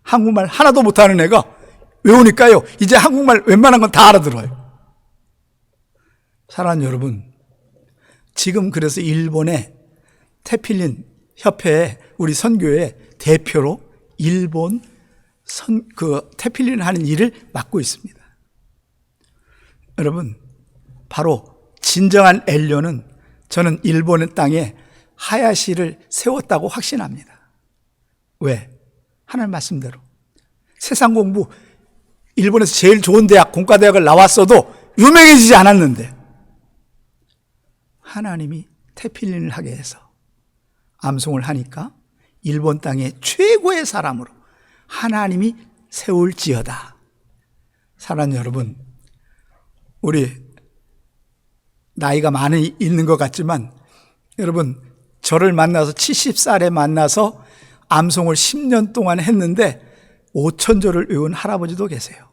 한국말 하나도 못하는 애가 외우니까요, 이제 한국말 웬만한 건 다 알아들어요. 사랑하는 여러분, 지금 그래서 일본의 태필린 협회에 우리 선교회 대표로 일본 태필린 하는 일을 맡고 있습니다. 여러분, 바로 진정한 엘료는 저는 일본의 땅에 하야시를 세웠다고 확신합니다. 왜? 하나님 말씀대로. 세상 공부, 일본에서 제일 좋은 대학, 공과대학을 나왔어도 유명해지지 않았는데 하나님이 태필린을 하게 해서 암송을 하니까 일본 땅의 최고의 사람으로 하나님이 세울지어다. 사랑하는 여러분, 우리 나이가 많이 있는 것 같지만 여러분, 저를 만나서 70살에 만나서 암송을 10년 동안 했는데 5,000절을 외운 할아버지도 계세요.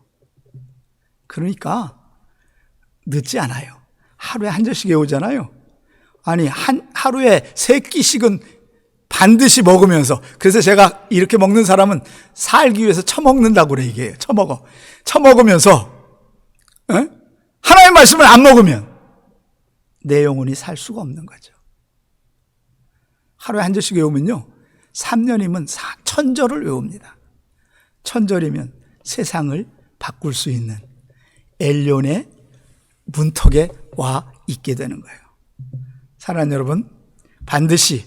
그러니까 늦지 않아요. 하루에 한 절씩 외우잖아요. 아니, 하루에 3끼씩은 반드시 먹으면서, 그래서 제가 이렇게 먹는 사람은 살기 위해서 처먹는다고 그래, 이게. 처먹으면서, 하나님의 말씀을 안 먹으면 내 영혼이 살 수가 없는 거죠. 하루에 한 절씩 외우면요, 3년이면 1,000절을 외웁니다. 1,000절이면 세상을 바꿀 수 있는 엘론의 문턱에 와 있게 되는 거예요. 사랑하는 여러분, 반드시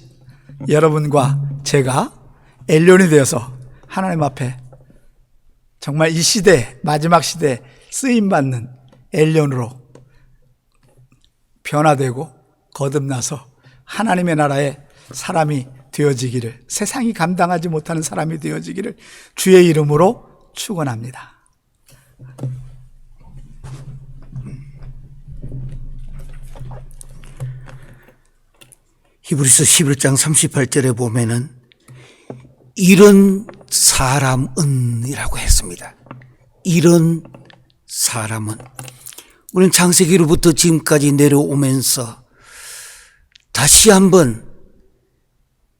여러분과 제가 엘론이 되어서 하나님 앞에 정말 이 시대, 마지막 시대에 쓰임받는 엘론으로 변화되고 거듭나서 하나님의 나라의 사람이 되어지기를, 세상이 감당하지 못하는 사람이 되어지기를 주의 이름으로 축원합니다. 히브리서 11장 38절에 보면은 이런 사람은 이라고 했습니다. 이런 사람은. 우리는 창세기로부터 지금까지 내려오면서 다시 한번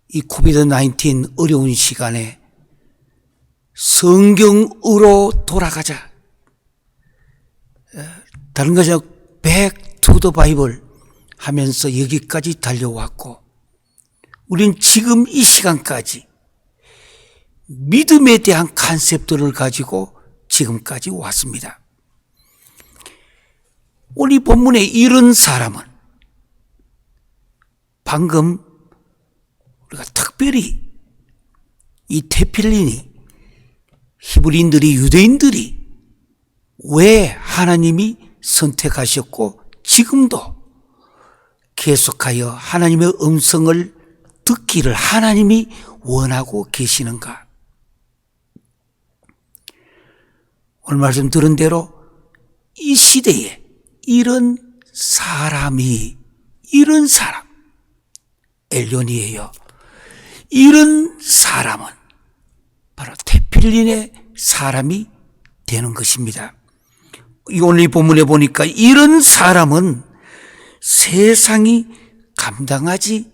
이 코비드-19 어려운 시간에 성경으로 돌아가자. 다른 것이 아니라 Back to the Bible 하면서 여기까지 달려왔고, 우린 지금 이 시간까지 믿음에 대한 컨셉들을 가지고 지금까지 왔습니다. 오늘 이 본문에 이런 사람은 방금 우리가 특별히 이 테필린이, 히브리인들이, 유대인들이 왜 하나님이 선택하셨고 지금도 계속하여 하나님의 음성을 듣기를 하나님이 원하고 계시는가? 오늘 말씀 들은 대로 이 시대에 이런 사람이, 이런 사람, 엘론이에요. 이런 사람은 바로 테필린의 사람이 되는 것입니다. 오늘 이 본문에 보니까 이런 사람은 세상이 감당하지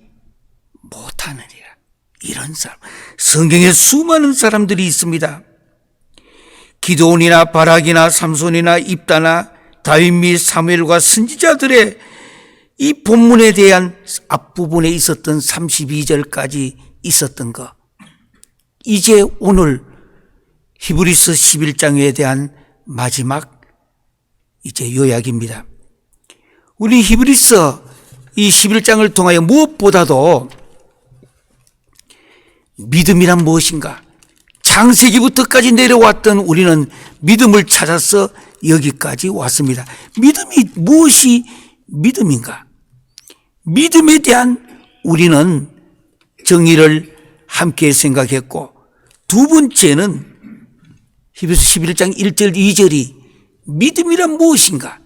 못하느니라. 이런 사람. 성경에 수많은 사람들이 있습니다. 기드온이나 바락이나 삼손이나 입다나 다윗 및 사무엘과 선지자들의 이 본문에 대한 앞부분에 있었던 32절까지 있었던 것, 이제 오늘 히브리서 11장에 대한 마지막 이제 요약입니다. 우리 히브리서 이 11장을 통하여 무엇보다도 믿음이란 무엇인가, 창세기부터까지 내려왔던 우리는 믿음을 찾아서 여기까지 왔습니다. 믿음이 무엇이 믿음인가? 믿음에 대한 우리는 정의를 함께 생각했고, 두 번째는 히브리서 11장 1절 2절이 믿음이란 무엇인가?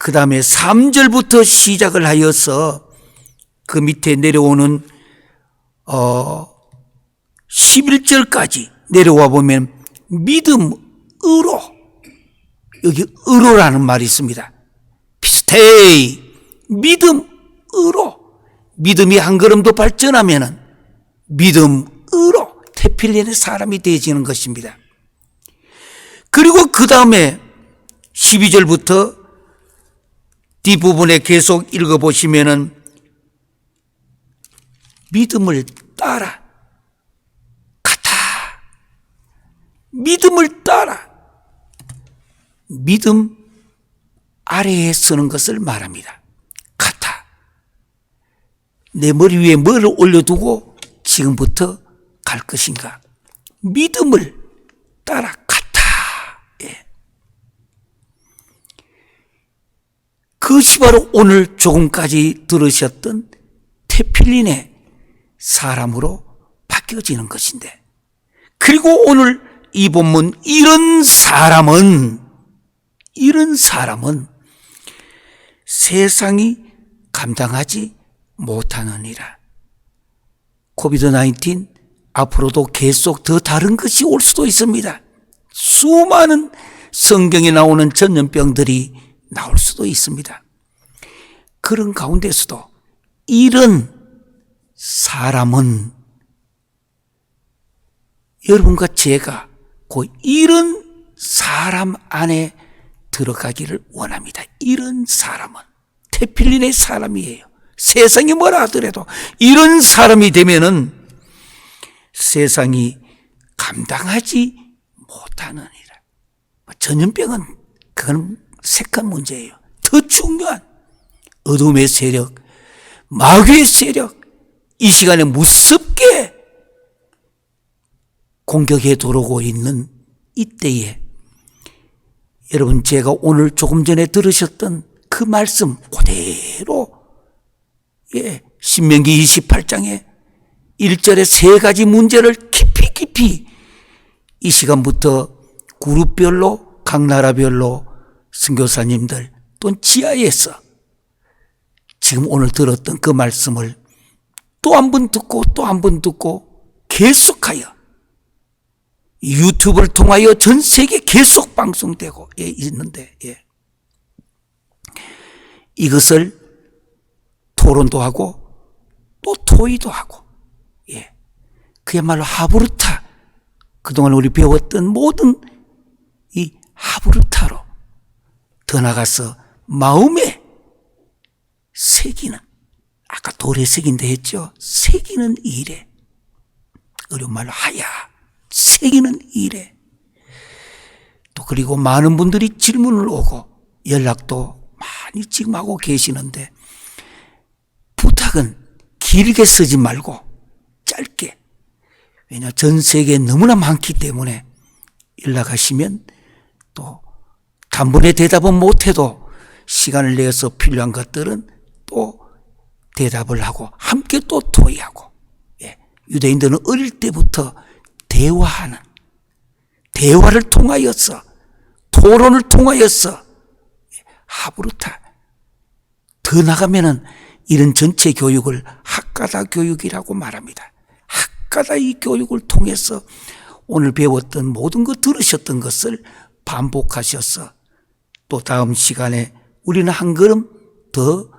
그 다음에 3절부터 시작을 하여서 그 밑에 내려오는 11절까지 내려와 보면 믿음으로, 여기 으로라는 말이 있습니다. 피스테이, 믿음으로. 믿음이 한 걸음도 발전하면은 믿음으로 테필린의 사람이 되어지는 것입니다. 그리고 그 다음에 12절부터 뒷부분에 계속 읽어보시면은 믿음을 따라 같아. 믿음을 따라. 믿음 아래에 서는 것을 말합니다. 같아. 내 머리 위에 뭐를 올려두고 지금부터 갈 것인가? 믿음을 따라 같아. 예. 그것이 바로 오늘 조금까지 들으셨던 테필린의 사람으로 바뀌어지는 것인데, 그리고 오늘 이 본문 이런 사람은 세상이 감당하지 못하느니라. 코비드-19 앞으로도 계속 더 다른 것이 올 수도 있습니다. 수많은 성경에 나오는 전염병들이 나올 수도 있습니다. 그런 가운데서도 이런 사람은 여러분과 제가 그 이런 사람 안에 들어가기를 원합니다. 이런 사람은 테필린의 사람이에요. 세상이 뭐라 하더라도 이런 사람이 되면은 세상이 감당하지 못하느니라. 전염병은 그건 색한 문제예요. 더 중요한 어둠의 세력, 마귀의 세력, 이 시간에 무섭게 공격해 들어오고 있는 이때에 여러분, 제가 오늘 조금 전에 들으셨던 그 말씀 그대로, 신명기 28장에 1절에 세 가지 문제를 깊이 이 시간부터 그룹별로, 각 나라별로 선교사님들 또는 지하에서 지금 오늘 들었던 그 말씀을 또 한 번 듣고 또 한 번 듣고 계속하여 유튜브를 통하여 전 세계 계속 방송되고 있는데, 이것을 토론도 하고 또 토의도 하고, 그야말로 하브루타, 그동안 우리 배웠던 모든 이 하브루타로 더 나가서 마음에 새기는, 아까 돌에 새긴다 했죠. 새기는 일에, 어려운 말로 하야 새기는 일에, 또 그리고 많은 분들이 질문을 오고 연락도 많이 지금 하고 계시는데, 부탁은 길게 쓰지 말고 짧게, 왜냐 전 세계에 너무나 많기 때문에 연락하시면 또 단번에 대답은 못해도 시간을 내서 필요한 것들은 또 대답을 하고 함께 또 토의하고, 유대인들은 어릴 때부터 대화하는, 대화를 통하여서, 토론을 통하여서 하브루타, 더 나가면은 이런 전체 교육을 학가다 교육이라고 말합니다. 학가다 이 교육을 통해서 오늘 배웠던 모든 것, 들으셨던 것을 반복하셔서 또 다음 시간에 우리는 한 걸음 더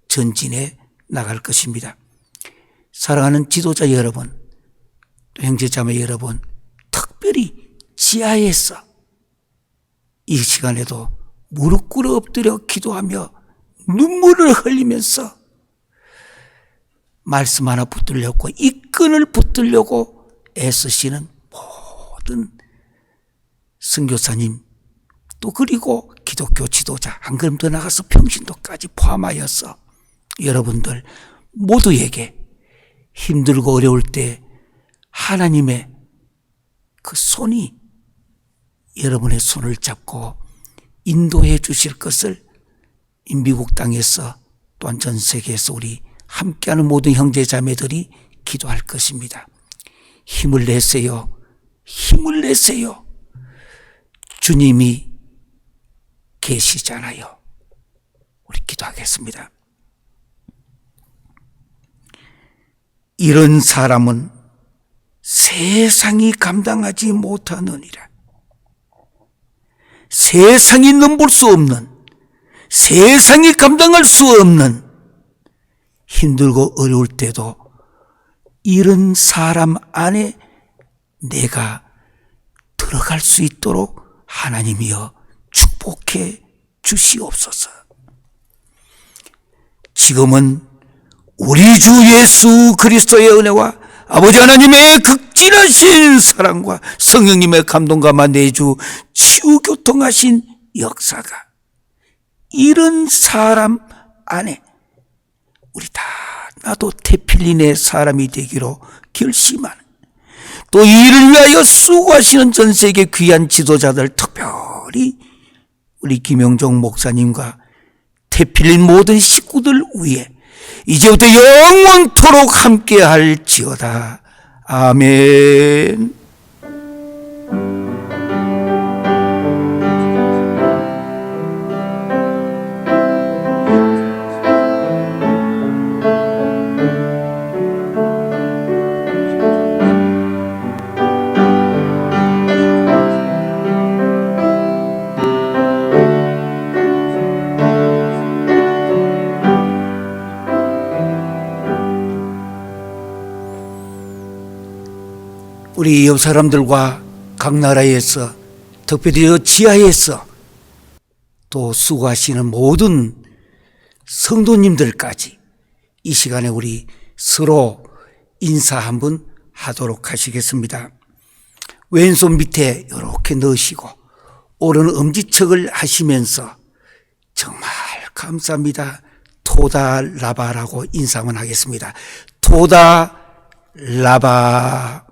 전진해 나갈 것입니다. 사랑하는 지도자 여러분, 형제자매 여러분, 특별히 지하에서 이 시간에도 무릎 꿇어 엎드려 기도하며 눈물을 흘리면서 말씀 하나 붙들려고, 이 끈을 붙들려고 애쓰시는 모든 선교사님, 또 그리고 기독교 지도자, 한 걸음 더 나가서 평신도까지 포함하여서 여러분들 모두에게 힘들고 어려울 때 하나님의 그 손이 여러분의 손을 잡고 인도해 주실 것을 미국 땅에서 또한 전 세계에서 우리 함께하는 모든 형제자매들이 기도할 것입니다. 힘을 내세요. 힘을 내세요. 주님이 계시잖아요. 우리 기도하겠습니다. 이런 사람은 세상이 감당하지 못하느니라. 세상이 넘볼 수 없는, 세상이 감당할 수 없는 힘들고 어려울 때도 이런 사람 안에 내가 들어갈 수 있도록 하나님이여 축복해 주시옵소서. 지금은 우리 주 예수 그리스도의 은혜와 아버지 하나님의 극진하신 사랑과 성령님의 감동과 내주 치유교통하신 역사가 이런 사람 안에 우리 다 나도 태필린의 사람이 되기로 결심하는, 또 이를 위하여 수고하시는 전 세계 귀한 지도자들, 특별히 우리 김영종 목사님과 태필린 모든 식구들 위해 이제부터 영원토록 함께 할지어다. 아멘. 우리 옆 사람들과 각 나라에서, 특별히 지하에서 또 수고하시는 모든 성도님들까지 이 시간에 우리 서로 인사 한번 하도록 하시겠습니다. 왼손 밑에 이렇게 넣으시고 오른 엄지척을 하시면서 정말 감사합니다, 토다 라바라고 인사 한번 하겠습니다. 토다 라바.